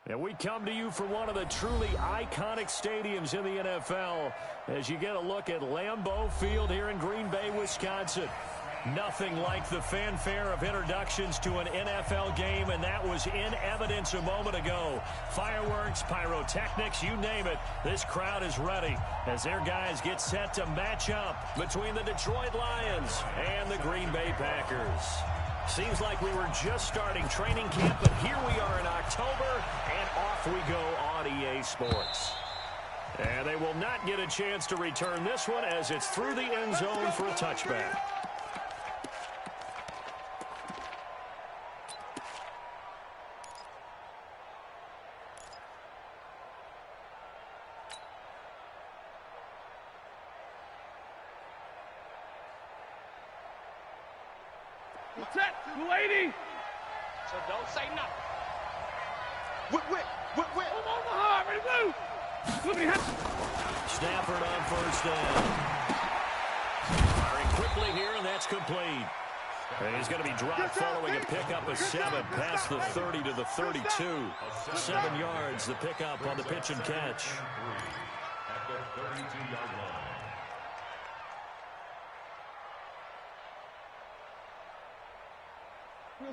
And we come to you from one of the truly iconic stadiums in the NFL as you get a look at Lambeau Field here in Green Bay, Wisconsin. Nothing like the fanfare of introductions to an NFL game, and that was in evidence a moment ago. Fireworks, pyrotechnics, you name it. This crowd is ready as their guys get set to match up between the Detroit Lions and the Green Bay Packers. Seems like we were just starting training camp, but here we are in October, and off we go on EA Sports. And they will not get a chance to return this one as it's through the end zone for a touchback. Set, lady. So don't say nothing. Whip. Omaha, ready, blue. Stafford on first down. Firing quickly here, and that's complete. And he's going to be dropped following a pickup of 7 past the 30 to the 32. 7 yards, the pickup on the pitch and catch. At the 32-yard line.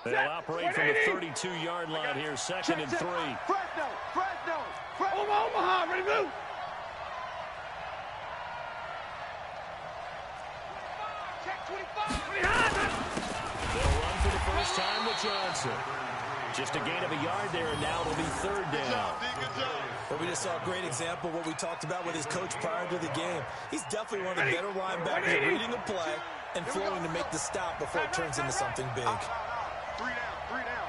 They'll operate from the 32-yard line here, second and 3. Fresno. Omaha, ready, blue. Check 25. They'll run for the first time with Johnson. Just a gain of a yard there, and now it'll be third down. Well, we just saw a great example of what we talked about with his coach prior to the game. He's definitely one of the better linebackers at reading a play and flowing to make the stop before it turns into something big. 3 down.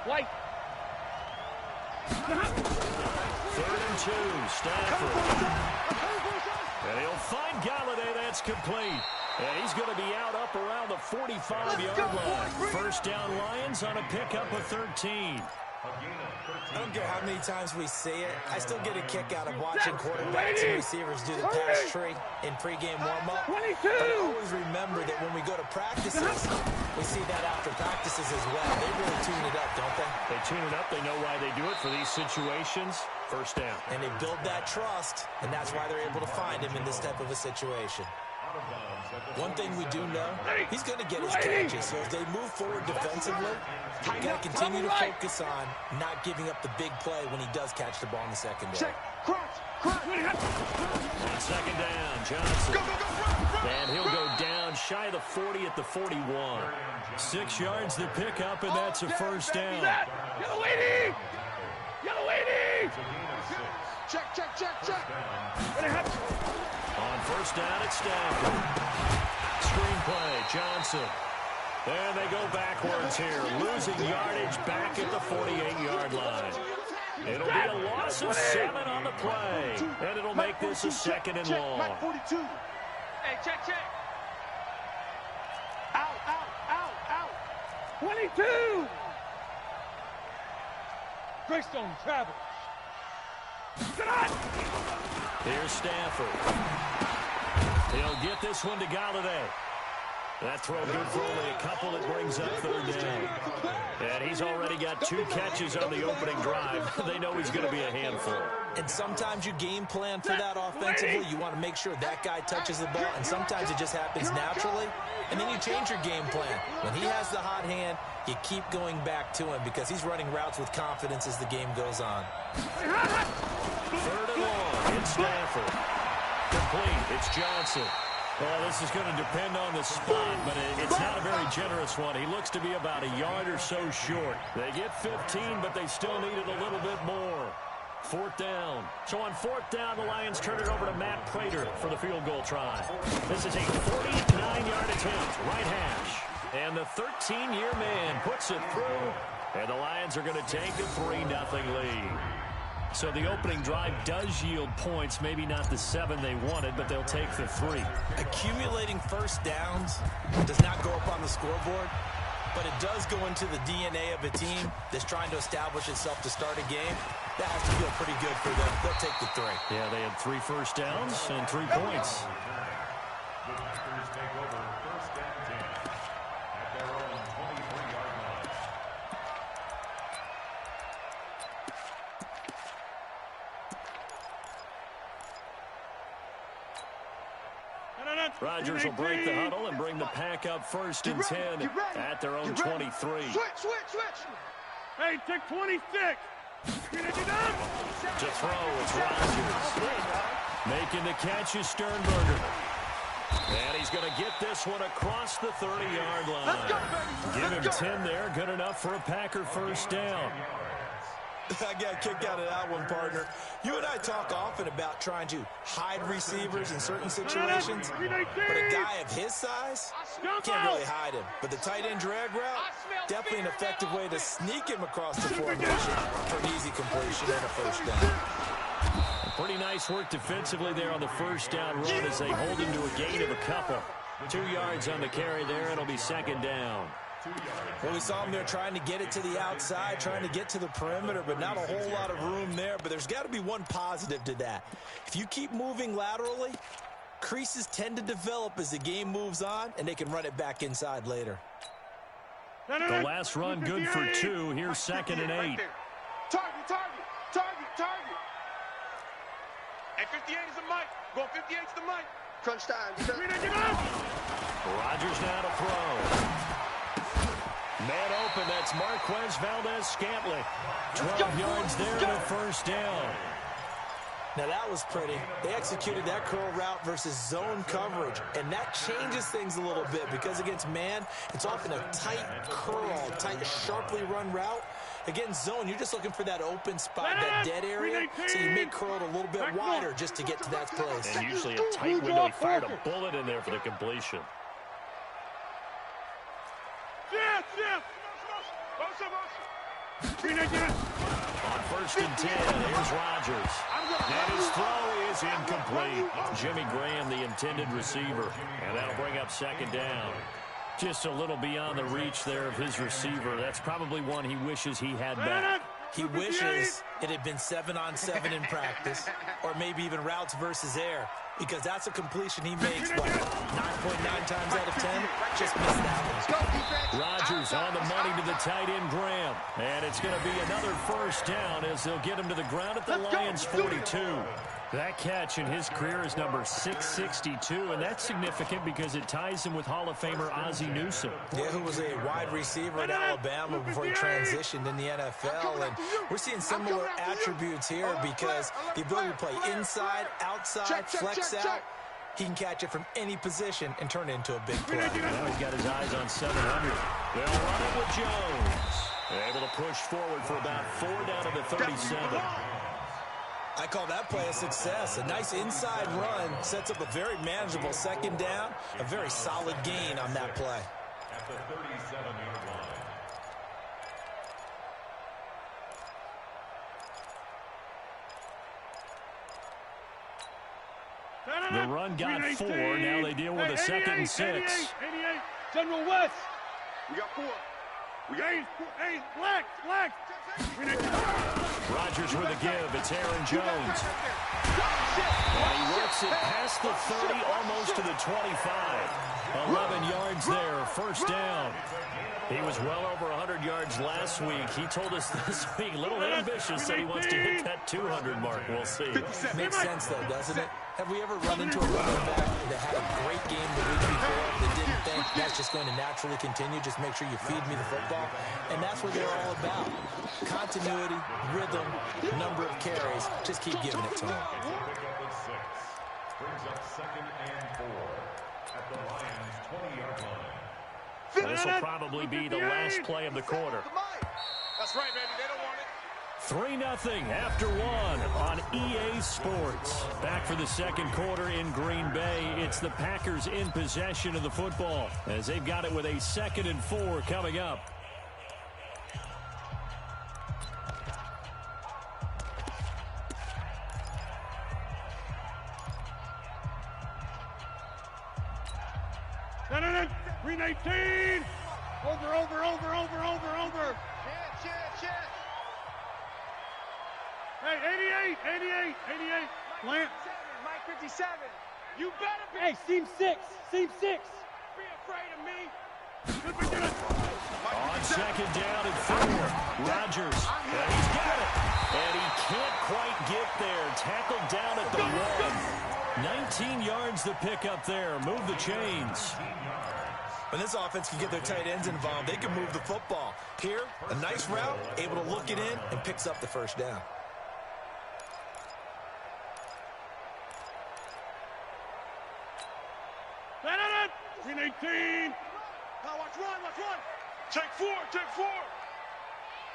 White. 3rd and 2, Stafford. And he'll find Galladay. That's complete. And he's going to be out up around the 45-yard line. First down, Lions on a pickup of 13. I don't care how many times we see it. I still get a kick out of watching quarterbacks and receivers do the pass tree in pregame warm-up. But I always remember that when we go to practices, we see that after practices as well. They really tune it up, don't they? They tune it up. They know why they do it for these situations. First down. And they build that trust, and that's why they're able to find him in this type of a situation. One thing we do know, he's going to get his catches. So as they move forward defensively, you got to continue to focus on not giving up the big play when he does catch the ball in the secondary. On second down, Johnson. And he'll go down shy of the 40 at the 41. 6 yards the pickup, and that's a first down. Yellow lady. Check. On first down, it's Stafford. Screenplay, Johnson. And they go backwards here, losing yardage back at the 48-yard line. It'll be a loss of 7 on the play, and it'll make this a second and long. Hey, check. Out. 22. Greystone travels. Here's Stafford. He'll get this one to Galladay. That throw good for only a couple. It brings up third down. And he's already got 2 catches on the opening drive. They know he's going to be a handful. And sometimes you game plan for that offensively. You want to make sure that guy touches the ball, and sometimes it just happens naturally. And then you change your game plan. When he has the hot hand, you keep going back to him because he's running routes with confidence as the game goes on. 3rd and long. It's Stafford. Complete. It's Johnson. Well, this is going to depend on the spot, but it's not a very generous one. He looks to be about a yard or so short. They get 15, but they still need it a little bit more. 4th down. So on 4th down, the Lions turn it over to Matt Prater for the field goal try. This is a 49-yard attempt, right hash. And the 13-year man puts it through, and the Lions are going to take a 3-0 lead. So the opening drive does yield points, maybe not the 7 they wanted, but they'll take the 3. Accumulating first downs does not go up on the scoreboard, but it does go into the DNA of a team that's trying to establish itself to start a game. That has to feel pretty good for them. They'll take the 3. Yeah, they had 3 first downs and 3 points. The Packers take over 1st and 10 at their own 23-yard line. Rodgers will break the huddle and bring the pack up first and 10 at their own 23. Switch. Hey, take 26. To throw, it's Rodgers. Making the catch is Sternberger. And he's going to get this one across the 30-yard line. Give him 10 there. Good enough for a Packer first down. I got kicked out of that one, partner. You and I talk often about trying to hide receivers in certain situations, but a guy of his size, can't really hide him. But the tight end drag route, definitely an effective way to sneak him across the formation for an easy completion and a first down. Pretty nice work defensively there on the first down run as they hold him to a gain of a couple. 2 yards on the carry there. It'll be second down. Well, we saw him there trying to get it to the outside, trying to get to the perimeter, but not a whole lot of room there. But there's got to be one positive to that. If you keep moving laterally, creases tend to develop as the game moves on, and they can run it back inside later. The last run good for 2. Here's second and 8. Target. And 58 is the mic. Going 58 is the mic. Crunch time. Rodgers now to throw. Man open, that's Marquez Valdez-Scantling. 12 yards there and a first down. Now that was pretty. They executed that curl route versus zone coverage, and that changes things a little bit because against man, it's often a tight curl, tight, sharply run route. Against zone, you're just looking for that open spot, that dead area, so you may curl it a little bit wider just to get to that place. And usually a tight window. He fired a bullet in there for the completion. On first and 10, here's Rodgers. And his throw is incomplete. Jimmy Graham, the intended receiver. And that'll bring up second down. Just a little beyond the reach there of his receiver. That's probably one he wishes he had back. He wishes it had been 7-on-7 in practice, or maybe even routes versus air, because that's a completion he makes, what, 9.9 times out of 10? Just missed that one. Rodgers on the money to the tight end, Graham. And it's going to be another first down as they'll get him to the ground at the Lions' 42. That catch in his career is number 662, and that's significant because it ties him with Hall of Famer Ozzie Newsome. Yeah, who was a wide receiver at Alabama before he transitioned in the NFL, and we're seeing similar attributes here because the ability to play inside, outside, flex out, he can catch it from any position and turn it into a big play. Now he's got his eyes on 700. They'll run it with Jones. Able to push forward for about 4 down to the 37. I call that play a success. A nice inside run sets up a very manageable second down, a very solid gain on that play. At the 37-yard The line. run got 4. Now they deal with a second and 6. 88. General West. We got 4. We got 8. Black. Rodgers with a give. It's Aaron Jones. And he works it past the 30, almost to the 25. 11 yards there, first down. He was well over 100 yards last week. He told us this week, a little ambitious, said he wants to hit that 200 mark. We'll see. Makes sense, though, doesn't it? Have we ever run into a running back that had a great game the week before that didn't think that's just going to naturally continue? Just make sure you feed me the football. And that's what they're all about. Continuity, rhythm, number of carries. Just keep giving it to them. Brings up second and 4 at the Lions' 20-yard line. This will probably be the last play of the quarter. That's right, baby. They don't want it. 3-0 after 1 on EA Sports. Back for the second quarter in Green Bay. It's the Packers in possession of the football as they've got it with a 2nd and 4 coming up. Green 18. Over. Chance. Hey, 88. Plant. Mike 57. You better be. Hey, seam 6. Be afraid of me. On second down and 4. Rodgers. And he's got it. And he can't quite get there. Tackled down at the 1. 19 yards to pick up there. Move the chains. When this offense can get their tight ends involved, they can move the football. Here, a nice route, able to look it in, and picks up the first down. Green 18. Now watch one. Take four.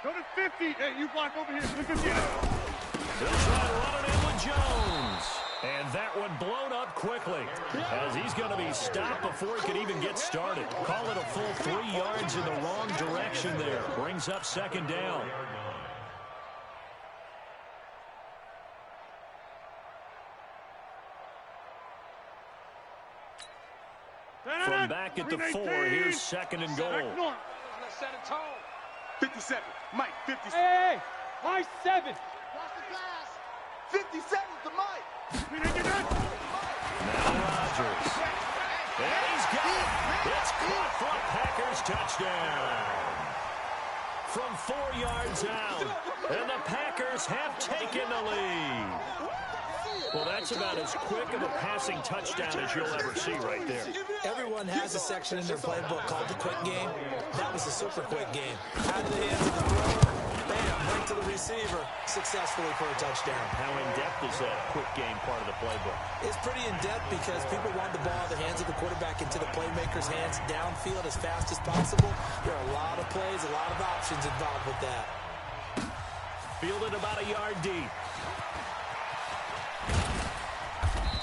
Go to 50. Hey, you block over here to the 50. They'll try to run it in with Jones. And that one blown up quickly, as he's going to be stopped before he could even get started. Call it a full 3 yards in the wrong direction there. Brings up second down. From back at the 4, here's second and goal. Let's set a tone. 57. Mike, 57. Hey, high 7. Watch the glass. 57 to Mike. Now Rodgers. And he's got it. It's caught for a Packers touchdown. From 4 yards out. And the Packers have taken the lead. Well, that's about as quick of a passing touchdown as you'll ever see right there. Everyone has a section in their playbook called the quick game. That was a super quick game. Out of the hands of the thrower, bam, right to the receiver, successfully for a touchdown. How in-depth is that quick game part of the playbook? It's pretty in-depth because people want the ball in the hands of the quarterback into the playmaker's hands downfield as fast as possible. There are a lot of plays, a lot of options involved with that. Fielded about a yard deep.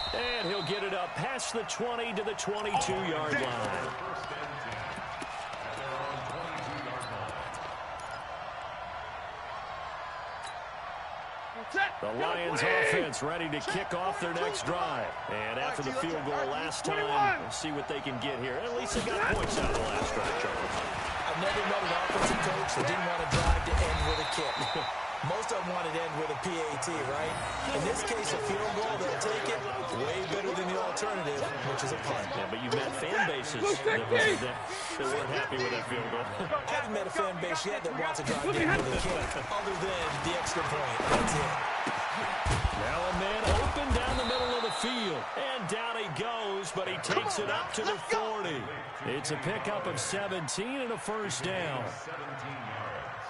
And he'll get it up past the 20 to the 22-yard line. The Lions offense ready to kick off their next drive. And after the field goal last time, we'll see what they can get here. At least they got points out of the last drive, Charles. I've never met an offensive coach that didn't want to drive to end with a kick. Most of them want to end with a PAT, right? In this case, a field goal, they'll take it. Way better than the alternative, which is a punt. Yeah, but you've met fan bases that weren't happy with that field goal. I haven't met a fan base yet that wants to drive down with a kick, other than the extra point. That's it. Now a man open down the middle of the field. And down he goes, but he takes it up to the 40. It's a pickup of 17 and a first down. 17 yards.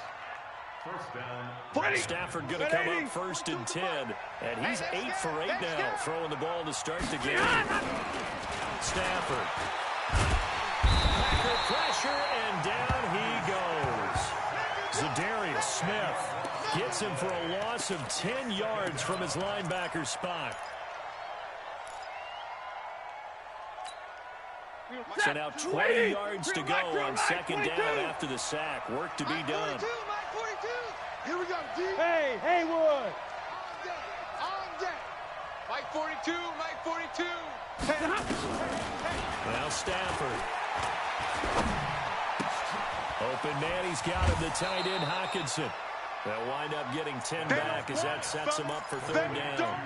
First down. Stafford going to come up first and 10. And he's 8 for 8 now, throwing the ball to start the game. Stafford. Packer pressure, and down he goes. Zadarius Smith gets him for a loss of 10 yards from his linebacker spot. So now 20 yards to go on second down after the sack. Work to be done. Here we go, D. Hey, Haywood. On deck. Mike 42, Mike 42. Now Stafford. Open man, he's got him, the tight end Hockenson. They'll wind up getting 10 back as that sets him up for third down.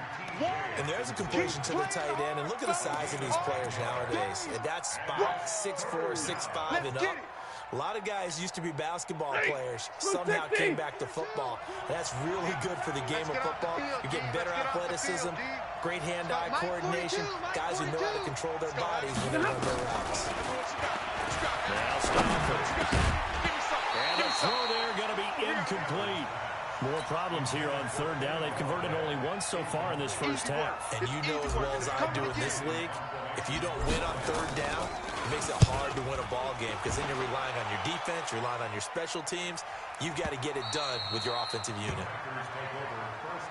And there's a completion to the tight end. And look at the size of these players nowadays. At that spot, 6'4", 6'5", and up. A lot of guys used to be basketball players, somehow came back to football. And that's really good for the game of football. You're getting better athleticism, great hand-eye coordination, guys who know how to control their bodies when they run their routes. Now Stafford. And the throw there going to be incomplete. More problems here on third down. They've converted only once so far in this first half. And you know as well as I do in this league, if you don't win on third down, it makes it hard to win a ball game because then you're relying on your defense, you're relying on your special teams. You've got to get it done with your offensive unit.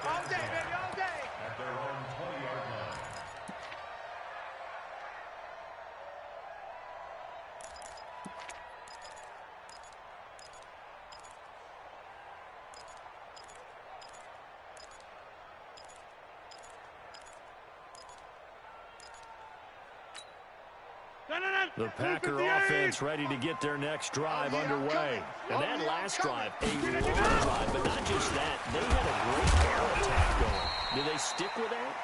All day, baby, all day. At their own 20-yard line. The Packer offense ready to get their next drive underway. And that last drive, a long drive, but not just that. They had a great air attack going. Do they stick with that?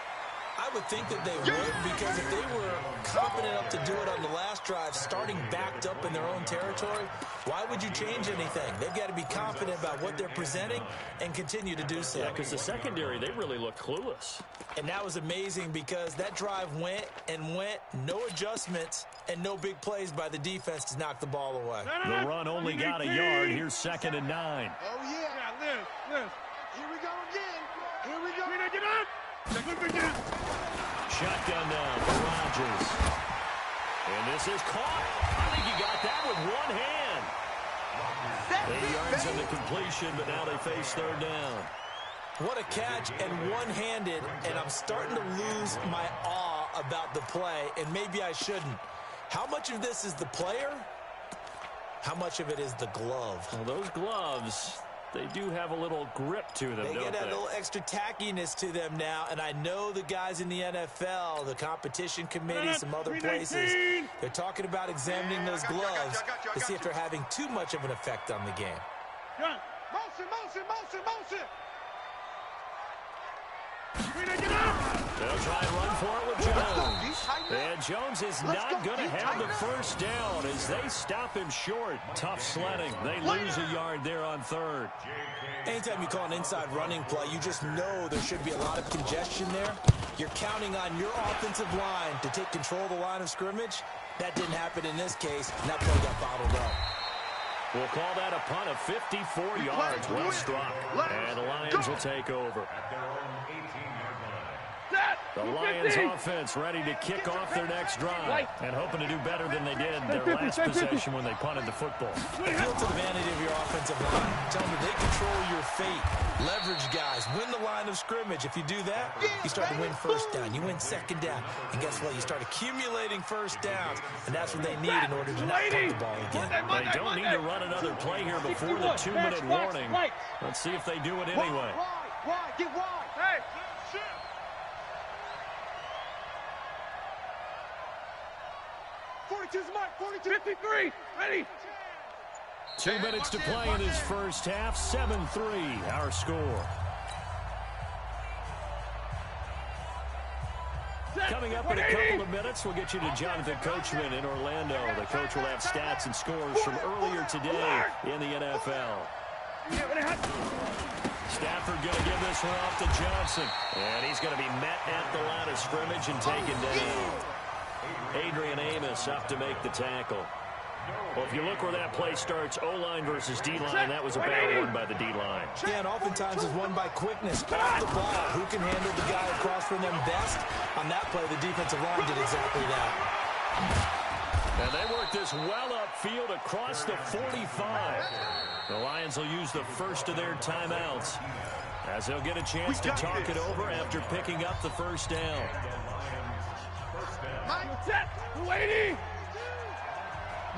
I would think that they would, because if they were confident enough to do it on the last drive, starting backed up in their own territory, why would you change anything? They've got to be confident about what they're presenting and continue to do so. Yeah, because the secondary, they really look clueless. And that was amazing because that drive went and went, no adjustments, and no big plays by the defense to knock the ball away. The run only got a yard. Here's 2nd and 9. Oh, yeah. Live. Here we go again. Here we go. Get up. Shotgun now for Rodgers. And this is caught. I think he got that with one hand. 8 yards on the completion, but now they face 3rd down. What a catch, and one-handed, and I'm starting to lose my awe about the play, and maybe I shouldn't. How much of this is the player? How much of it is the glove? Well, those gloves, they do have a little grip to them, They don't get that they? little extra tackiness to them now, and I know the guys in the NFL, the competition committee, some other places, they're talking about examining those gloves to see if they're having too much of an effect on the game. Motion. They'll try and run for it with Jones. And Jones is not going to have the first down as they stop him short. Tough sledding. They lose a yard there on 3rd. Anytime you call an inside running play, you just know there should be a lot of congestion there. You're counting on your offensive line to take control of the line of scrimmage. That didn't happen in this case, and that play got bottled up. We'll call that a punt of 54 yards. Well struck. And the Lions will take over. The Lions offense ready to kick off their next drive and hoping to do better than they did their last possession when they punted the football. Appeal to the vanity of your offensive line. Tell them that they control your fate. Leverage guys. Win the line of scrimmage. If you do that, you start to win first down. You win 2nd down. And guess what? You start accumulating first downs. And that's what they need in order to not punt the ball again. They don't need to run another play here before the 2-minute warning. Let's see if they do it anyway. Wide. Get wide. Hey. 42's mark. 42. 53. Ready. 2 minutes to play in his first half. 7-3, our score. Coming up in a couple of minutes, we'll get you to Jonathan Coachman in Orlando. The coach will have stats and scores from earlier today in the NFL. Stafford going to give this one off to Johnson. And he's going to be met at the line of scrimmage and taken down. Adrian Amos up to make the tackle. Well, if you look where that play starts, O-line versus D-line, that was a bad one by the D-line. Yeah, and oftentimes it's won by quickness. Off the ball. Who can handle the guy across from them best? On that play, the defensive line did exactly that. And they work this well upfield across the 45. The Lions will use the first of their timeouts as they'll get a chance to talk it over after picking up the first down. Set. 280.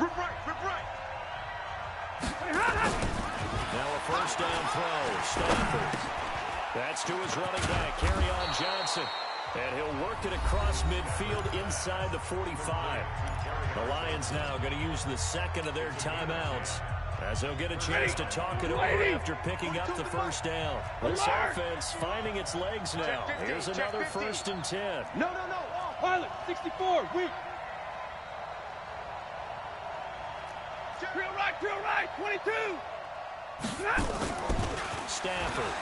Rip right. Now a first down throw. Stafford. That's to his running back, Kerryon Johnson. And he'll work it across midfield inside the 45. The Lions now going to use the second of their timeouts as they'll get a chance to talk it over after picking up the first down. This offense finding its legs now. Here's another 1st and 10. No. Pilot, 64, weak. Drill right, 22. Stafford.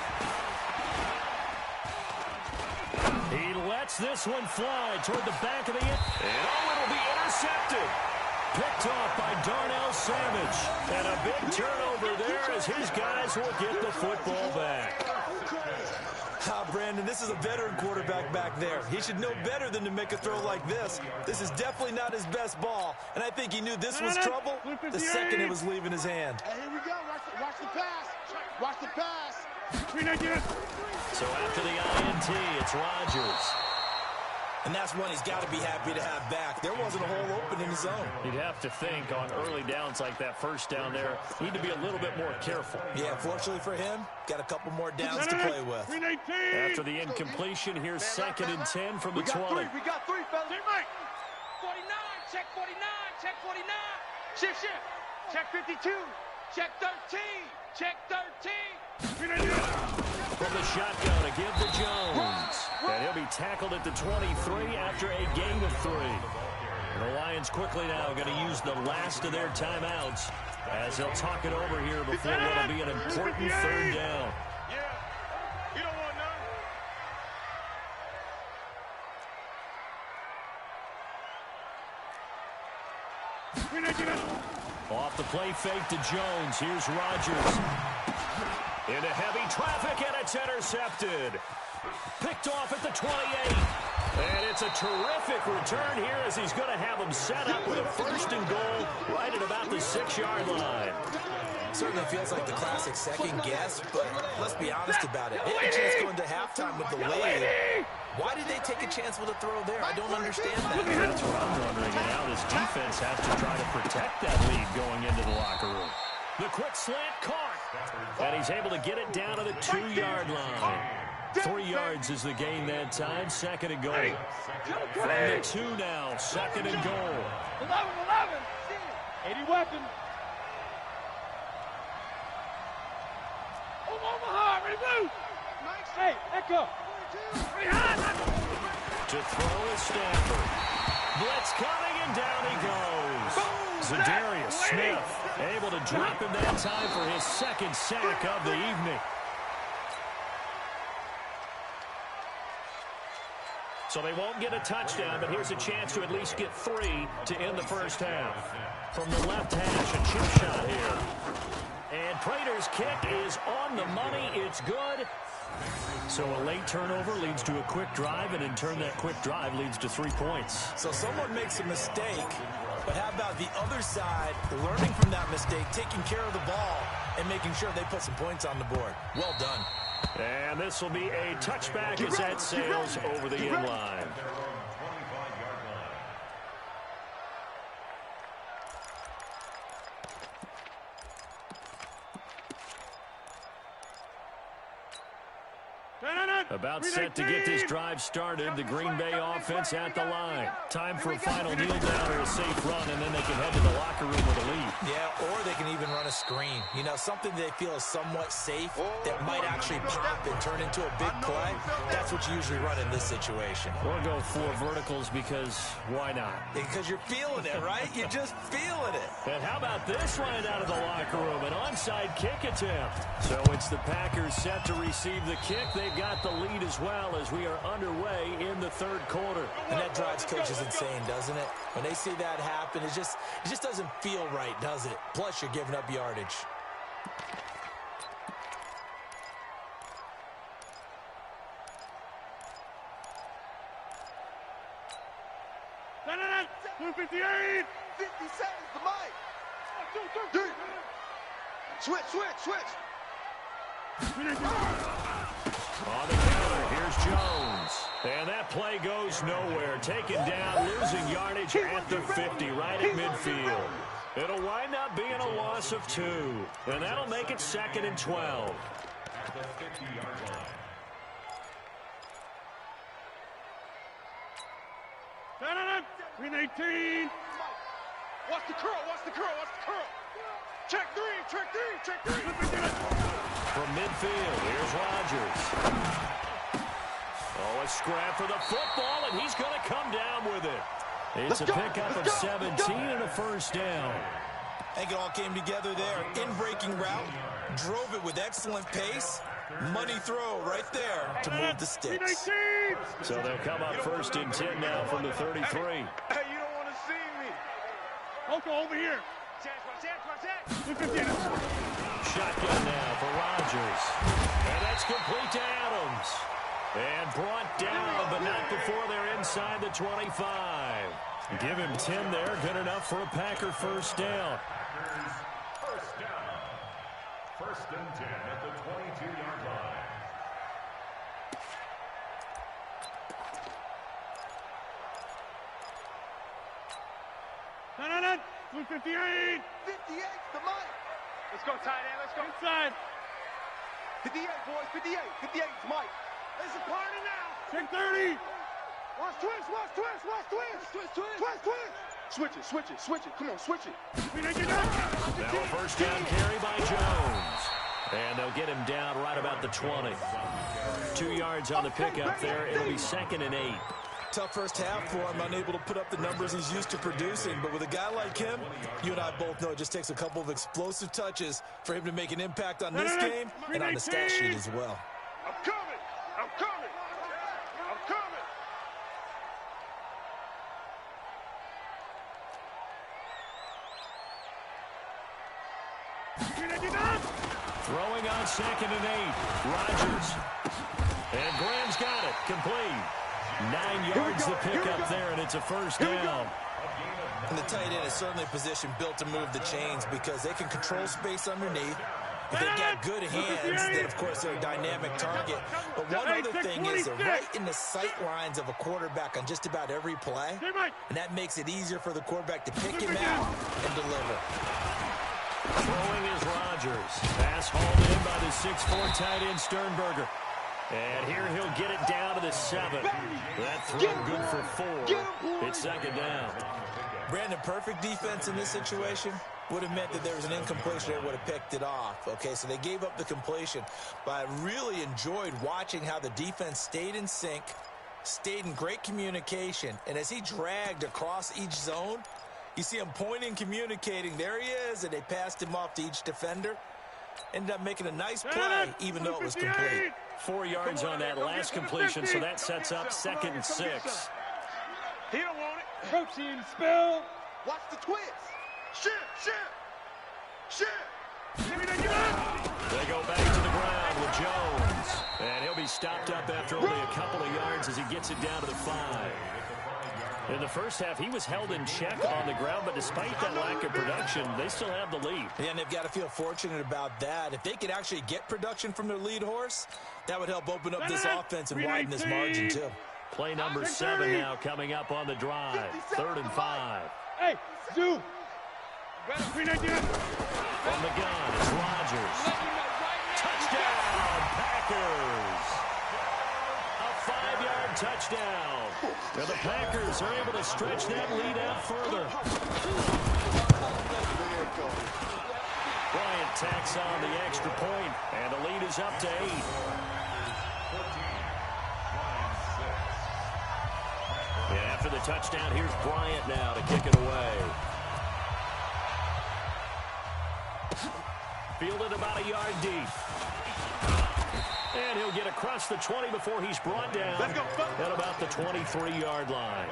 He lets this one fly toward the back of the end. And it'll be intercepted. Picked off by Darnell Savage. And a big turnover there as his guys will get the football back. Brandon, this is a veteran quarterback back there. He should know better than to make a throw like this. This is definitely not his best ball, and I think he knew this was trouble the second it was leaving his hand. Hey, here we go. Watch the pass. Watch the pass. So after the INT, it's Rodgers. And that's one he's got to be happy to have back. There wasn't a hole open in his zone. You'd have to think on early downs like that first down there, need to be a little bit more careful. Yeah, fortunately for him, got a couple more downs to play with. After the incompletion, here's 2nd and 10 from the 20. We got three, fellas. 49, check 49, check 49. Shift. Check 52, check 13, check 13. From the shotgun, a give to Jones. And he'll be tackled at the 23 after a gain of 3. The Lions quickly now going to use the last of their timeouts as they'll talk it over here before what will be an important third down. You don't want none. Off the play fake to Jones. Here's Rodgers. Into heavy traffic, and it's intercepted. Picked off at the 28. And it's a terrific return here as he's going to have him set up with a first and goal right at about the 6-yard line. Certainly feels like the classic second guess, but let's be honest about it. They had a chance going to halftime with the lead. Why did they take a chance with a throw there? I don't understand that. That's what I'm wondering. And now this defense has to try to protect that lead going into the locker room. The quick slant caught. And he's able to get it down to the 2-yard line. 3 yards is the gain that time. Second and goal. From the 2 now. Second and goal. 11. 80 weapon. Omaha, ready, move. Hey, echo. To throw is Stafford. Blitz coming, and down he goes. Zadarius Smith able to drop him that time for his second sack of the evening. So they won't get a touchdown, but here's a chance to at least get 3 to end the first half. From the left hash, a chip shot here. And Prater's kick is on the money. It's good. So a late turnover leads to a quick drive, and in turn that quick drive leads to 3 points. So someone makes a mistake, but how about the other side learning from that mistake, taking care of the ball, and making sure they put some points on the board? Well done. And this will be a touchback as that sails over the end line. About set to get this drive started. The Green Bay offense at the line. Time for a final kneel down or a safe run, and then they can head to the locker room with a lead. Yeah, or they can even run a screen. You know, something they feel is somewhat safe that might actually pop and turn into a big play. That's what you usually run in this situation. Or go 4 verticals because why not? Because you're feeling it, right? You're just feeling it. And how about this right out of the locker room? An onside kick attempt. So it's the Packers set to receive the kick. They've got the lead as well as we are underway in the third quarter. And that drives coaches insane, doesn't it? When they see that happen, it just doesn't feel right, does it? Plus, you're giving up yardage. No. 258. 50 seconds to Mike. 2, 3. Switch. On the counter, here's Jones. And that play goes nowhere. Taken down, losing yardage at the 50, right at midfield. It'll wind up being a loss of 2. And that'll make it 2nd and 12. At the 50-yard line. No. 318. Watch the curl. Check 3. From midfield, here's Rodgers. Oh, a scrap for the football, and he's going to come down with it. It's a pickup of 17 and a first down. I think it all came together there. In-breaking route, drove it with excellent pace. Money throw right there to move the sticks. So they'll come up 1st and 10 now from the 33. Hey, you don't want to see me. Okay, over here. Shotgun now for Rodgers. And that's complete to Adams. And brought down, but not before they're inside the 25. Give him 10 there. Good enough for a Packer first down. First down. 1st and 10 at the 22-yard line. No. 258. 58 to Mike. Let's go, tight end. Let's go. Inside. 58, boys. 58 to Mike. It's a party now. Check 30. Watch twist. Switch it. Come on, switch it. Now a first down carry by Jones. And they'll get him down right about the 20. 2 yards on the pickup there. It'll be 2nd and 8. tough first half for him, unable to put up the numbers he's used to producing. But with a guy like him, you and I both know it just takes a couple of explosive touches for him to make an impact on this game and on the stat sheet as well. I'm coming! I'm coming! I'm coming! Throwing on 2nd and 8. Rodgers. And Graham's got it. Complete. 9 yards the pickup there, and it's a first down. And the tight end is certainly a position built to move the chains because they can control space underneath. If they've got good hands, then, of course, they're a dynamic target. But one other thing is they're right in the sight lines of a quarterback on just about every play, and that makes it easier for the quarterback to pick him out and deliver. Throwing is Rodgers. Pass hauled in by the 6'4" tight end Sternberger. And here he'll get it down to the 7. That throw good for 4. It's 2nd down. Brandon, perfect defense in this situation would have meant that there was an incompletion that would have picked it off. Okay, so they gave up the completion. But I really enjoyed watching how the defense stayed in sync, stayed in great communication. And as he dragged across each zone, you see him pointing, communicating. There he is, and they passed him off to each defender. Ended up making a nice play, even though it was complete. 4 yards on that last completion, so that sets up 2nd and 6. He don't want it. Protein spill. Watch the twist. Shit. They go back to the ground with Jones. And he'll be stopped up after only a couple of yards as he gets it down to the 5. In the first half, he was held in check on the ground, but despite that lack of production, they still have the lead. Yeah, and they've got to feel fortunate about that. If they could actually get production from their lead horse, that would help open up this offense and widen this margin, too. Play number 7 now coming up on the drive. 3rd and 5. Hey, Stu. From the gun, it's Rodgers. Touchdown, Packers! A 5-yard touchdown. And the Packers are able to stretch that lead out further. Bryant tacks on the extra point, and the lead is up to 8. And after the touchdown, here's Bryant now to kick it away. Fielded about a yard deep. And he'll get across the 20 before he's brought down at about the 23-yard line.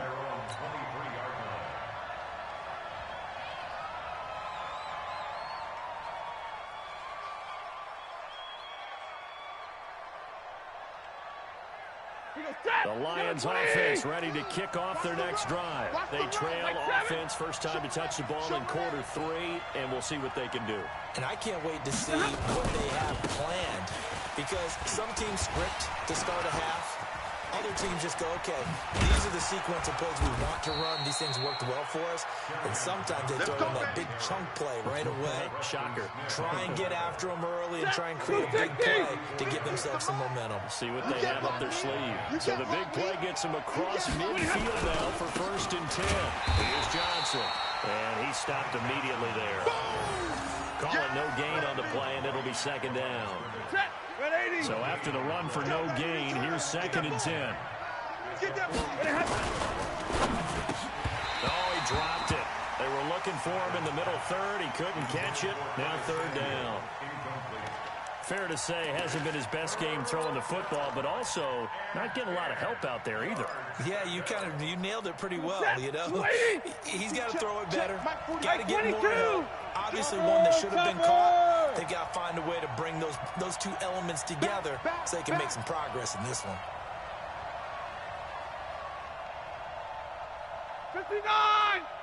The Lions offense ready to kick off their next drive. They trail offense, first time to touch the ball in quarter 3, and we'll see what they can do. And I can't wait to see what they have planned, because some teams script to start a half. Other teams just go, okay, these are the sequence of plays we want to run. These things worked well for us. And sometimes they throw in that big chunk play right away. Shocker. Try and get after them early and try and create a big play to give themselves some momentum. See what they have up their sleeve. So the big play gets them across midfield now for 1st and 10. Here's Johnson. And he stopped immediately there. Calling no gain on the play, and it'll be 2nd down. So after the run for no gain, here's 2nd and 10. Oh, he dropped it. They were looking for him in the middle 3rd. He couldn't catch it. Now 3rd down. Fair to say, hasn't been his best game throwing the football, but also not getting a lot of help out there either. Yeah, you nailed it pretty well, you know. He's got to throw it better. Got to get more help. Obviously one that should have been caught. They've got to find a way to bring those two elements together so they can make some progress in this one.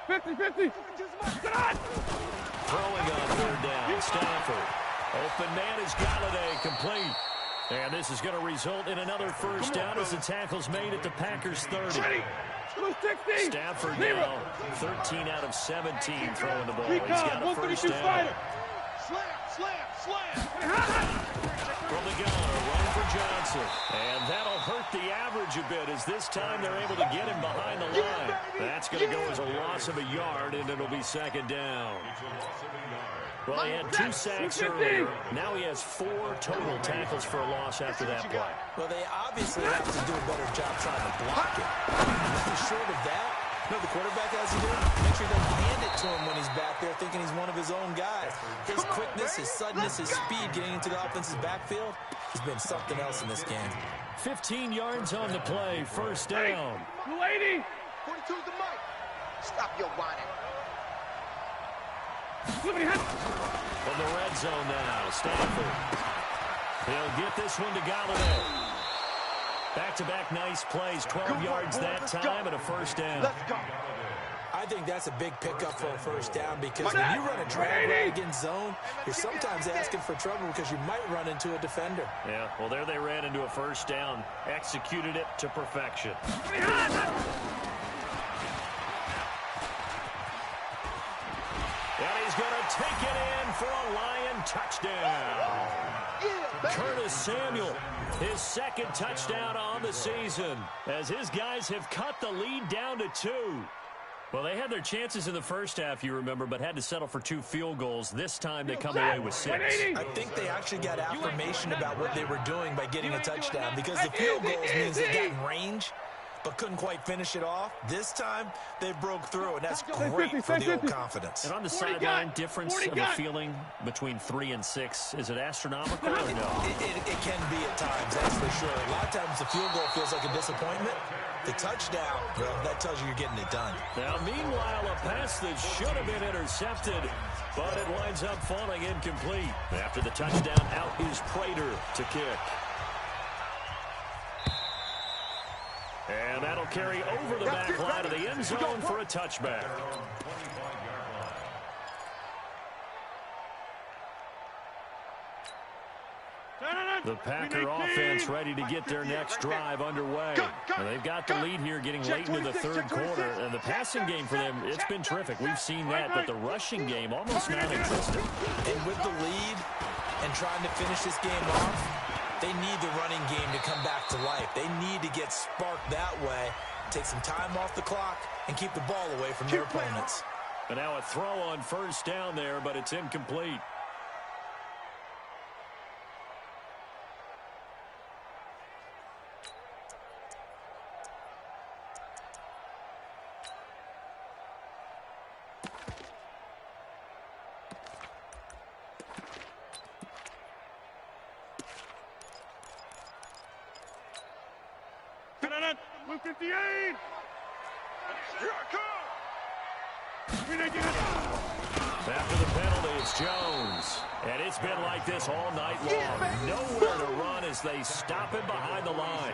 50-50. Throwing on 3rd down, Stafford. Open man is Galladay, complete. And this is going to result in another first down as the tackle's made at the Packers 30. Stafford now 13 out of 17 throwing the ball. He's got a first down. Slam. From the gun, a run for Johnson. And that'll hurt the average a bit as this time they're able to get him behind the line. That's going to go as a loss of a yard, and it'll be second down. Well, he had 2 sacks earlier. Now he has 4 total tackles for a loss after that play. Well, they obviously have to do a better job trying to block it. Nothing short of that. You know the quarterback has to do? Make sure he doesn't hand it to him when he's back there thinking he's one of his own guys. His quickness, his suddenness, his speed getting into the offense's backfield has been something else in this game. 15 yards on the play, first down. 280. 42's the mic. Stop your whining. From the red zone now, Stanford. He'll get this one to Galladay. Back-to-back nice plays, 12 yards that time and a first down. Let's go. I think that's a big pickup for a first down because when you run a drag rag in zone, you're sometimes asking for trouble because you might run into a defender. Yeah, well, there they ran into a first down. Executed it to perfection. And he's going to take it in for a Lion touchdown. Curtis Samuel, his second touchdown on the season, as his guys have cut the lead down to 2. Well, they had their chances in the first half, you remember, but had to settle for 2 field goals. This time they come away with 6. I think they actually got affirmation about what they were doing by getting a touchdown because the field goals means they got in range but couldn't quite finish it off. This time, they broke through, and that's great for the old confidence. And on the sideline, difference of a feeling between 3 and 6, is it astronomical or no? It can be at times, that's for sure. A lot of times the field goal feels like a disappointment. The touchdown, well, that tells you you're getting it done. Now, meanwhile, a pass that should have been intercepted, but it winds up falling incomplete. After the touchdown, out is Prater to kick. And that'll carry over the back line of the end zone for a touchback. The Packer offense ready to get their next drive underway. And they've got the lead here getting late into the third quarter. And the passing game for them, it's been terrific. We've seen that, but the rushing game almost non-existent. And with the lead and trying to finish this game off, they need the running game to come back to life. They need to get sparked that way, take some time off the clock, and keep the ball away from their opponents. And now a throw on first down there, but it's incomplete. After the penalty, it's Jones. And it's been like this all night long. Nowhere to run as they stop him behind the line.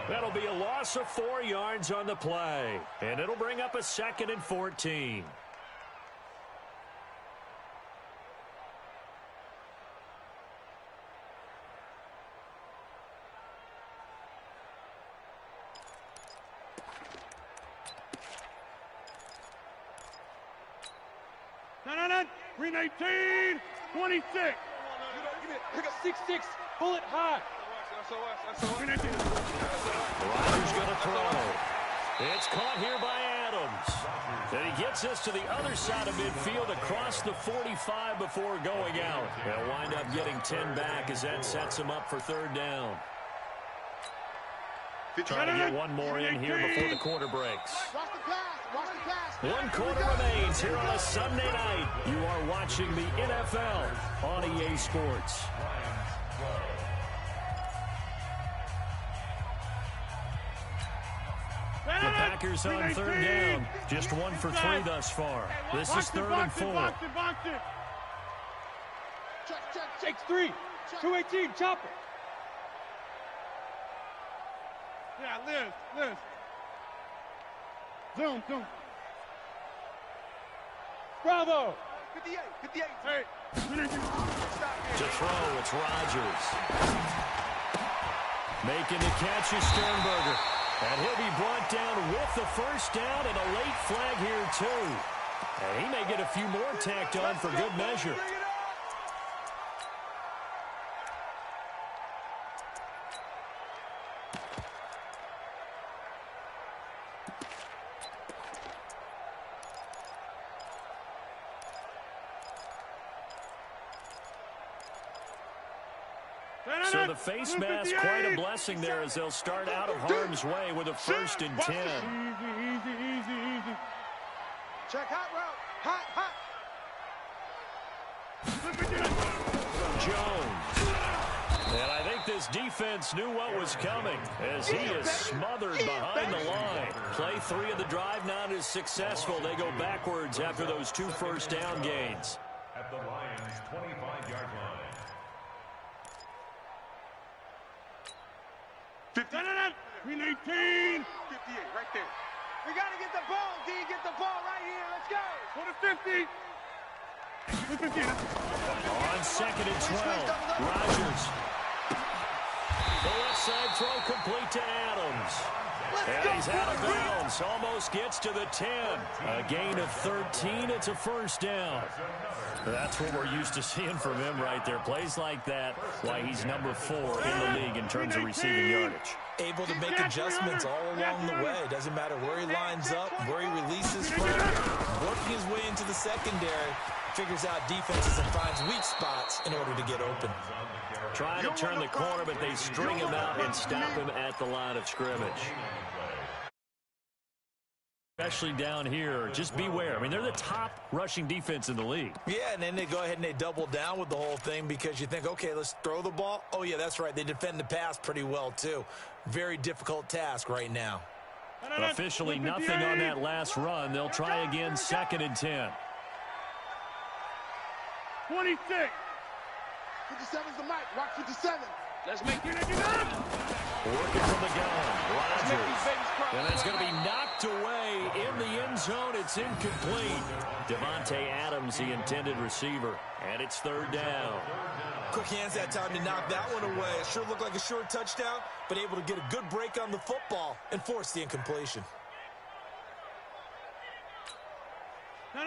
That'll be a loss of 4 yards on the play. And it'll bring up a 2nd and 14. No. 319, 26. Pick a 6-6, pull it high. Rodgers going to throw. It's caught here by Adams. And he gets us to the other side of midfield across the 45 before going out. They'll wind up getting 10 back as that sets him up for third down. Trying to get one more in here before the quarter breaks. 1 quarter remains here on a Sunday night. You are watching the NFL on EA Sports. The Packers on third down. Just 1 for 3 thus far. This is 3rd and 4. Takes 3. 218, chop it. Yeah, Liz. Zoom. Bravo. 58. Hey. To throw, it's Rodgers. Making the catch is Sternberger. And he'll be brought down with the first down and a late flag here, too. And he may get a few more tacked on for good measure. So the face mask, quite a blessing there as they'll start out of harm's way with a 1st and 10. Easy. Check hot route. Hot. Jones. And I think this defense knew what was coming as he is smothered behind the line. Play 3 of the drive not as successful. They go backwards after those 2 first-down gains. At the Lions' 25-yard line. 58, right there. We got to get the ball, D. Get the ball right here. Let's go. For the 50. On 2nd and 12, Rodgers. The left side throw complete to Adams. And he's out of bounds. Almost gets to the 10. A gain of 13. It's a 1st down. That's what we're used to seeing from him right there. Plays like that, why he's number 4 in the league in terms of receiving yardage. Able to make adjustments all along the way. Doesn't matter where he lines up, where he releases from. Working his way into the secondary. Figures out defenses and finds weak spots in order to get open. Trying to turn the corner, but they string him out and stop him at the line of scrimmage. Especially down here, just beware. I mean, they're the top rushing defense in the league. Yeah, and then they go ahead and they double down with the whole thing because you think, okay, let's throw the ball. Oh, yeah, that's right. They defend the pass pretty well, too. Very difficult task right now. Officially nothing on that last run. They'll try again, 2nd and 10. 26. 57's the mic. Rock 57. Let's make it. Working from the gun. Rodgers. And it's going to be knocked away in the end zone. It's incomplete. Devontae Adams, the intended receiver. And it's 3rd down. Quick hands that time to knock that one away. It sure looked like a short touchdown, but able to get a good break on the football and force the incompletion.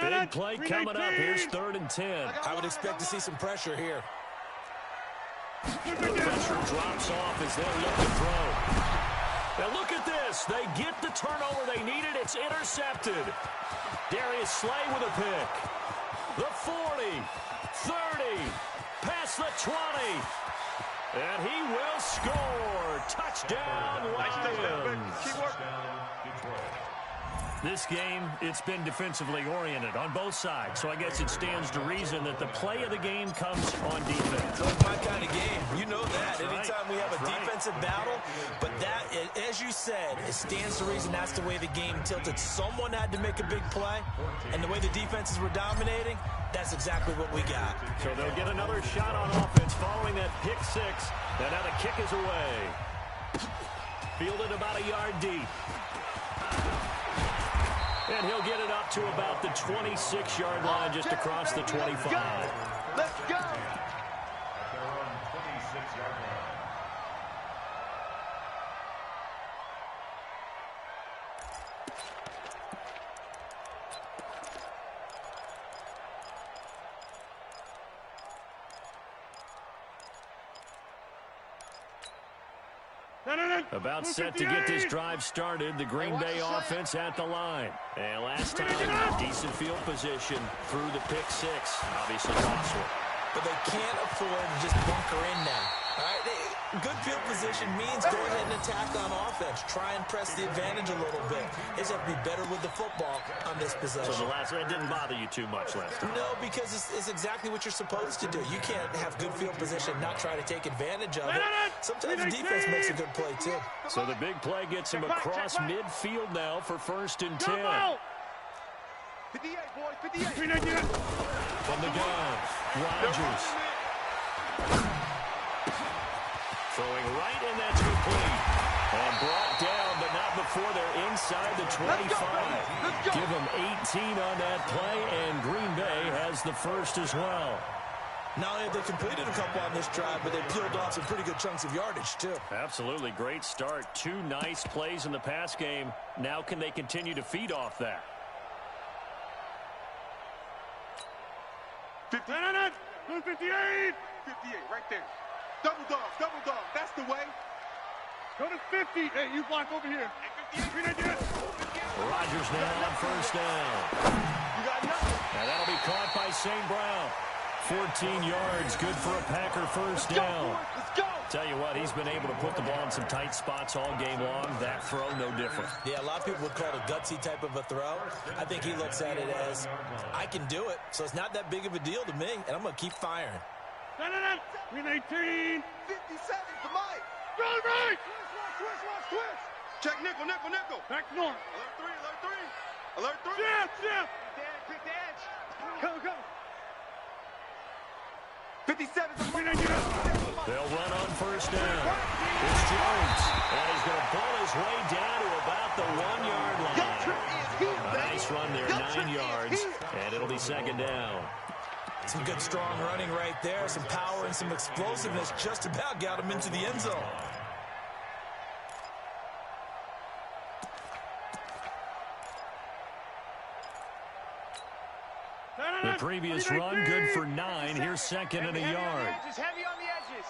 Big play coming up. Here's 3rd and 10. I would expect to see some pressure here. The pressure drops off as they'll look to throw. Now look at this. They get the turnover they needed. It's intercepted. Darius Slay with a pick. The 40, 30, past the 20. And he will score. Touchdown, Lions. This game, it's been defensively oriented on both sides, so I guess it stands to reason that the play of the game comes on defense. That's my kind of game. You know that. Anytime we have a defensive battle, but that, as you said, it stands to reason that's the way the game tilted. Someone had to make a big play, and the way the defenses were dominating, that's exactly what we got. So they'll get another shot on offense following that pick 6, and now the kick is away. Fielded about a yard deep. And he'll get it up to about the 26-yard line, just across the 25. Let's go. About set to get this drive started. The Green Bay offense at the line. And last time, decent field position through the pick 6. Obviously costly. But they can't afford to just bunker in now. All right, good field position means go ahead and attack on offense. Try and press the advantage a little bit. They just have to be better with the football on this possession. So the last one didn't bother you too much last time? No, because it's exactly what you're supposed to do. You can't have good field position and not try to take advantage of it. Sometimes the defense makes a good play, too. So the big play gets him across midfield now for 1st and 10. 58, boys, 58. From the gun, Rodgers. Throwing right, and that's complete. And brought down, but not before they're inside the 25. Give them 18 on that play, and Green Bay has the 1st as well. Not only have they completed a couple on this drive, but they peeled off some pretty good chunks of yardage, too. Absolutely. Great start. 2 nice plays in the pass game. Now can they continue to feed off that? 58. 58, right there. Double dog, that's the way. Go to 50. Hey, you block over here. Rodgers now on 1st down. You got nothing. And that'll be caught by St. Brown. 14 yards, good for a Packer 1st down. Let's go. Tell you what, he's been able to put the ball in some tight spots all game long. That throw, no different. Yeah, a lot of people would call it a gutsy type of a throw. I think he looks at it as, I can do it, so it's not that big of a deal to me, and I'm going to keep firing. Win 18. 57 to Mike. Run right. Twist. Check nickel. Back north. Alert 3. Jab. Pick the edge. Go. 57 to Mike. They'll run on first down. It's Jones, and he's going to pull his way down to about the 1-yard line. A nice run there, 9 yards, and it'll be second down. Some good, strong running right there. Some power and some explosiveness just about got him into the end zone. The previous run, good for 9. Here's second and a yard. Heavy on the edges.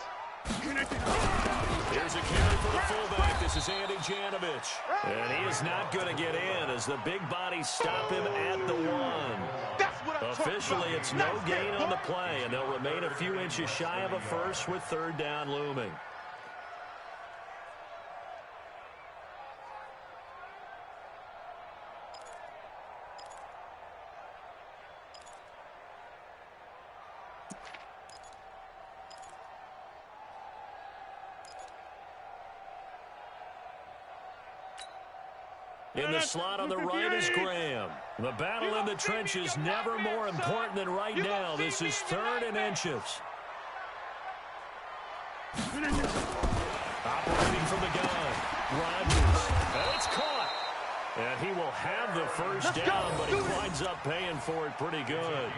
Here's a carry for the fullback. This is Andy Janovich. And he is not going to get in as the big bodies stop him at the 1. Officially, it's no gain on the play, and they'll remain a few inches shy of a first with third down looming. In the slot on the right is Graham. The battle in the trenches never more important than right now. This is 3rd and inches. Operating from the gun. Rodgers. And it's caught. And he will have the first down, but he winds up paying for it pretty good.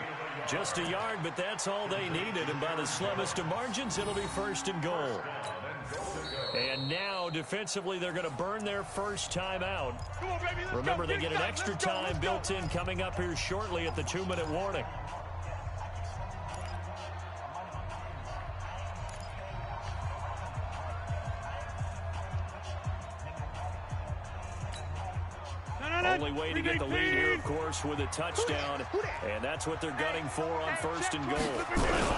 Just a yard, but that's all they needed. And by the slimmest of margins, it'll be 1st and goal. And now, defensively, they're going to burn their first time out. Remember, they get an extra time built in coming up here shortly at the 2-minute warning. Only way to get the lead here, of course, with a touchdown. And that's what they're gunning for on 1st and goal.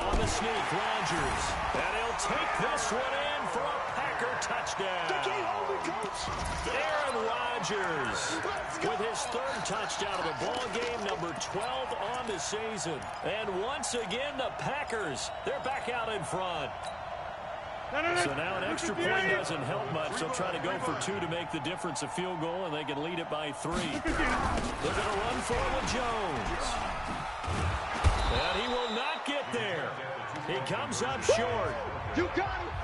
On the sneak, Rodgers. And he'll take this one in for a Packer touchdown. Aaron Rodgers with his 3rd touchdown of the ball game, number 12 on the season. And once again, the Packers, they're back out in front. So now an extra point doesn't help much. They'll try to go for 2 to make the difference a field goal, and they can lead it by 3. They're going to run for it with Jones. And he will not get there. He comes up short.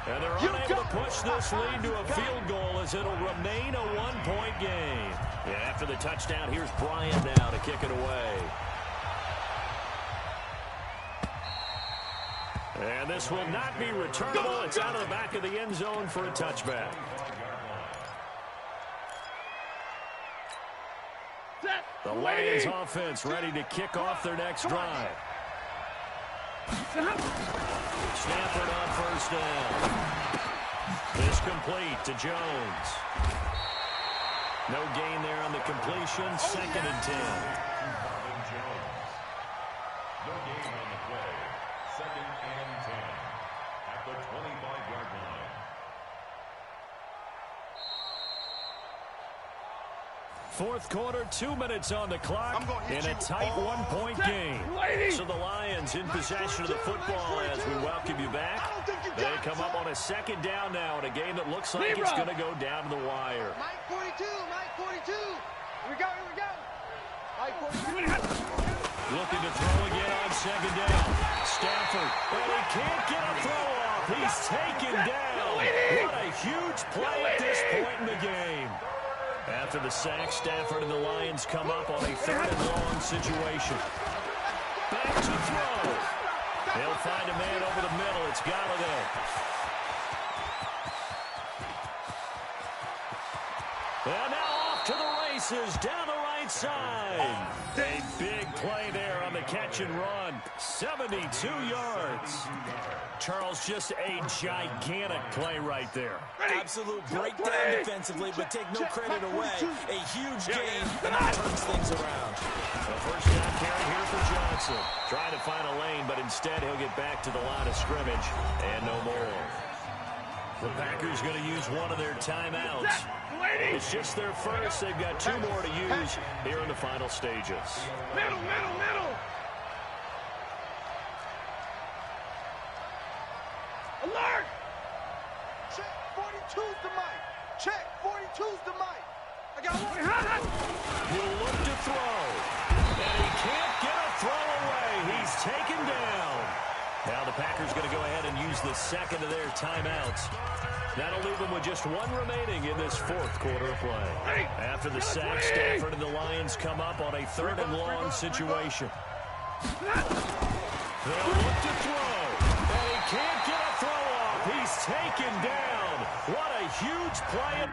And they're unable to push this lead to a field goal as it'll remain a 1-point game. Yeah, after the touchdown, here's Bryant now to kick it away. And this will not be returnable. It's out of the back of the end zone for a touchback. The Lions offense ready to kick off their next drive. Stafford on first down. This complete to Jones. No gain there on the completion. 2nd and 10. No gain on the play. 2nd and 10 at the 25-yard line. Fourth quarter, 2 minutes on the clock in a tight 1-point game. So the Lions in possession of the football as we welcome you back. They come up on a 2nd down now in a game that looks like it's going to go down to the wire. Mike 42. Here we go. Mike 42. Looking to throw again on 2nd down. Stafford, and he can't get a throw off. He's taken down. What a huge play at this point in the game. After the sack, Stafford and the Lions come up on a 3rd and long situation. Back to throw. They'll find a man over the middle. It's Galladay. And now off to the races down the right side. A big play there on the catch and run. 72 yards. Charles, just a gigantic play right there. Absolute breakdown defensively, but take no credit away. A huge gain, and that turns things around. A first down carry here for Johnson. Trying to find a lane, but instead he'll get back to the line of scrimmage and no more. The Packers going to use one of their timeouts. It's just their first. They've got 2 more to use here in the final stages. Middle, middle, middle. Alert! Check, 42's the mic. Check, 42's the mic. I got one. He'll look to throw. And he can't get a throw away. He's taken down. Now the Packers going to go ahead and use the second of their timeouts. That'll leave them with just 1 remaining in this 4th quarter of play. After the sack, Stafford and the Lions come up on a 3rd and long situation. They'll look to throw. And he can't get a throw off. He's taken down. What a huge play.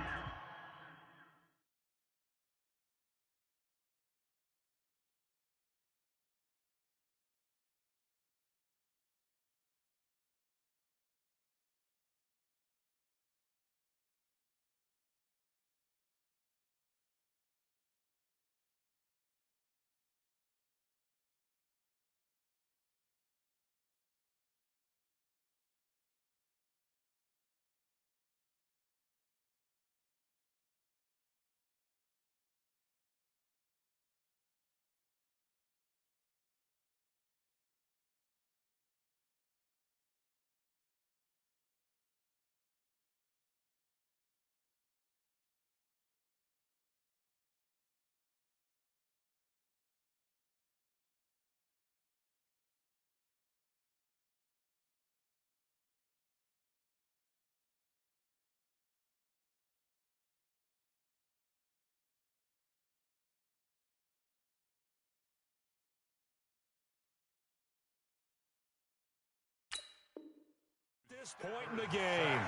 This point in the game.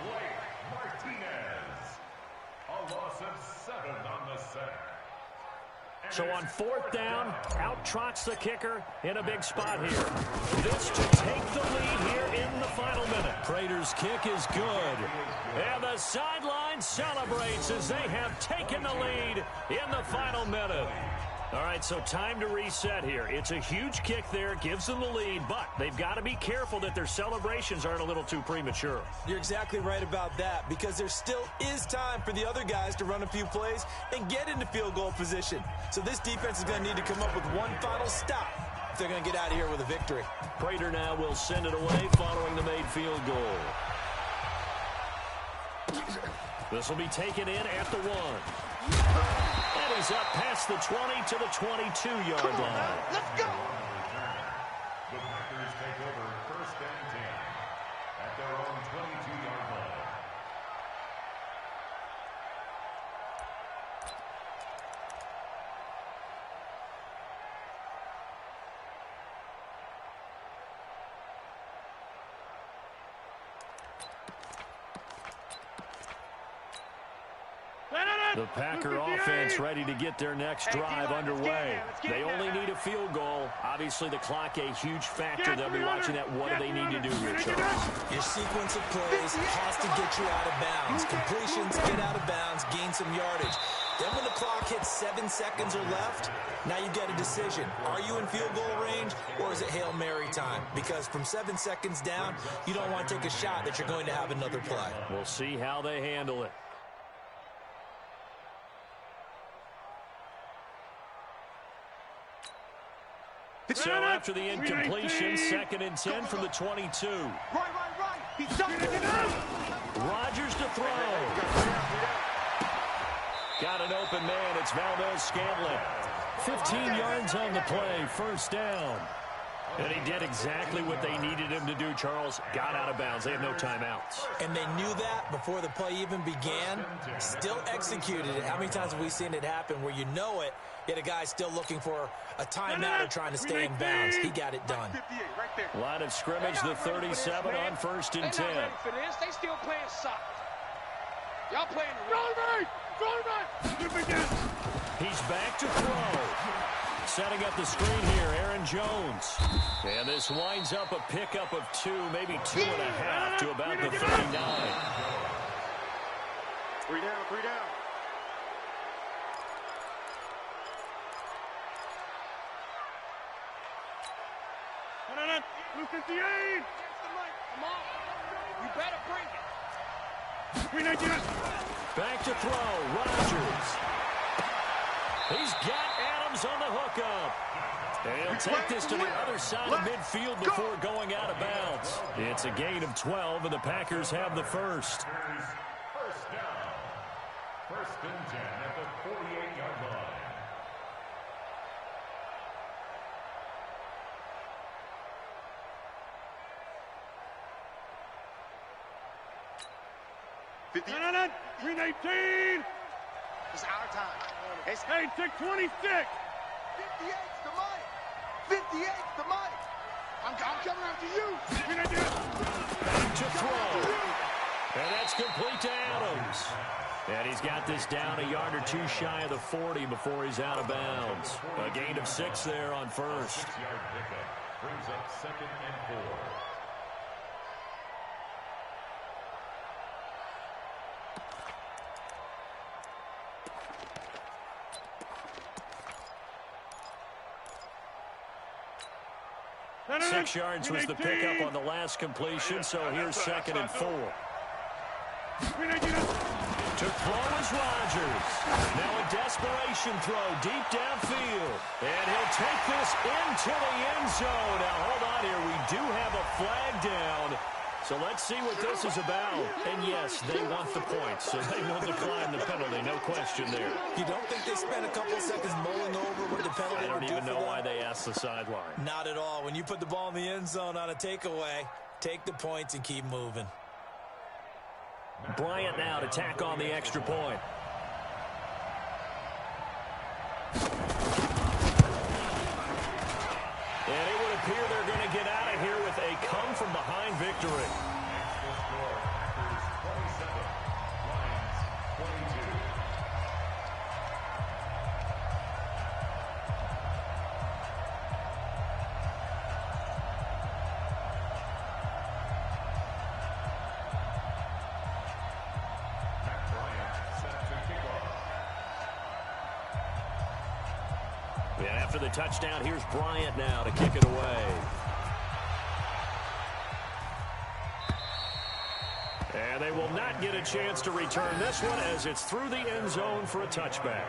Blake Martinez. A loss of 7 on the sack. So on 4th down, out trots the kicker in a big spot here. This to take the lead here in the final minute. Prater's kick is good. And the sideline celebrates as they have taken the lead in the final minute. All right, so time to reset here. It's a huge kick there, gives them the lead, but they've got to be careful that their celebrations aren't a little too premature. You're exactly right about that, because there still is time for the other guys to run a few plays and get into field goal position. So this defense is going to need to come up with one final stop if they're going to get out of here with a victory. Prater now will send it away following the made field goal. This will be taken in at the 1. And he's up past the 20 to the 22-yard line. Let's go. The Packers take over 1st and 10 at their own 22-yard line. The Packer offense ready to get their next drive underway. They only need a field goal. Obviously, the clock a huge factor. They'll be watching that. What do they need to do here, Charles? Your sequence of plays has to get you out of bounds. Completions, get out of bounds, gain some yardage. Then when the clock hits 7 seconds or left, now you get a decision. Are you in field goal range, or is it Hail Mary time? Because from 7 seconds down, you don't want to take a shot that you're going to have another play. We'll see how they handle it. So after the incompletion, 2nd and 10 from the 22. Right. He's done. Rodgers to throw. Got an open man. It's Valdez-Scantling. 15 yards on the play. 1st down. And he did exactly what they needed him to do, Charles. Got out of bounds. They have no timeouts. And they knew that before the play even began. Still executed it. How many times have we seen it happen where you know it, yet a guy's still looking for a timeout or trying to stay in bounds? He got it done. Line of scrimmage, the 37 on 1st and 10. They're not ready for this. They still playing soccer. Y'all playing the run. He's back to throw. Setting up the screen here, Aaron Jones. And this winds up a pickup of 2, maybe 2.5 to about the 39. 3 down. Blue 58. Come on. You better bring it. Back to throw, Rodgers. He's got Adams on the hookup. He'll take this to the other side of midfield before going out of bounds. It's a gain of 12, and the Packers have the first. First down. First and 10 at the 48-yard line. Green 18. It's our time. It's 26. 58's the mic. 58's the mic. I'm coming after you. Back to throw. And that's complete to Adams. And he's got this down a yard or two shy of the 40 before he's out of bounds. A gain of 6 there on first. 6-yard pickup brings up 2nd and 4. Six yards was the pickup on the last completion, so here's 2nd and 4. To throw is Rodgers. Now a desperation throw deep downfield. And he'll take this into the end zone. Now hold on here. We do have a flag down. So let's see what this is about. And yes, they want the points, so they will decline the penalty. No question there. You don't think they spent a couple seconds mulling over what the penalty I don't even know why they asked the sideline. Not at all. When you put the ball in the end zone on a takeaway, take the points and keep moving. Bryant now to tack on the extra point. And it would appear they're going to get out of here with a come-from-behind victory. Extra score, Packers 27, Lions 22. Matt Bryant set to kick off. And after the touchdown, here's Bryant now to kick it away. And they will not get a chance to return this one as it's through the end zone for a touchback.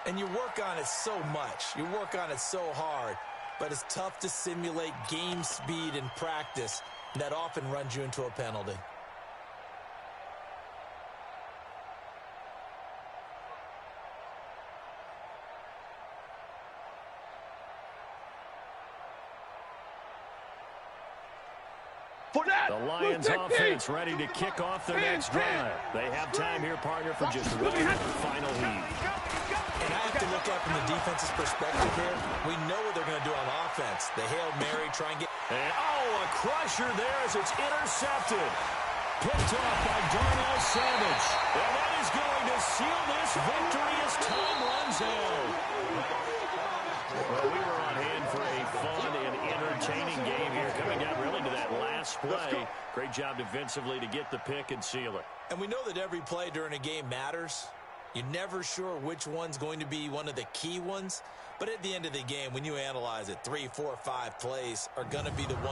And you work on it so much. You work on it so hard. But it's tough to simulate game speed in practice. That often runs you into a penalty. The Lions offense ready to kick off their next drive. They have time here, partner, for just one final heave. And I have to look at from the defense's perspective here. We know what they're going to do on offense. The Hail Mary, try and get... And, a crusher there as it's intercepted. Picked off by Darnell Savage. And that is going to seal this victory as time runs out. Well, we were on hand for a fun and entertaining game here, coming down really to that last play. Great job defensively to get the pick and seal it. And we know that every play during a game matters. You're never sure which one's going to be one of the key ones. But at the end of the game, when you analyze it, 3, 4, 5 plays are going to be the one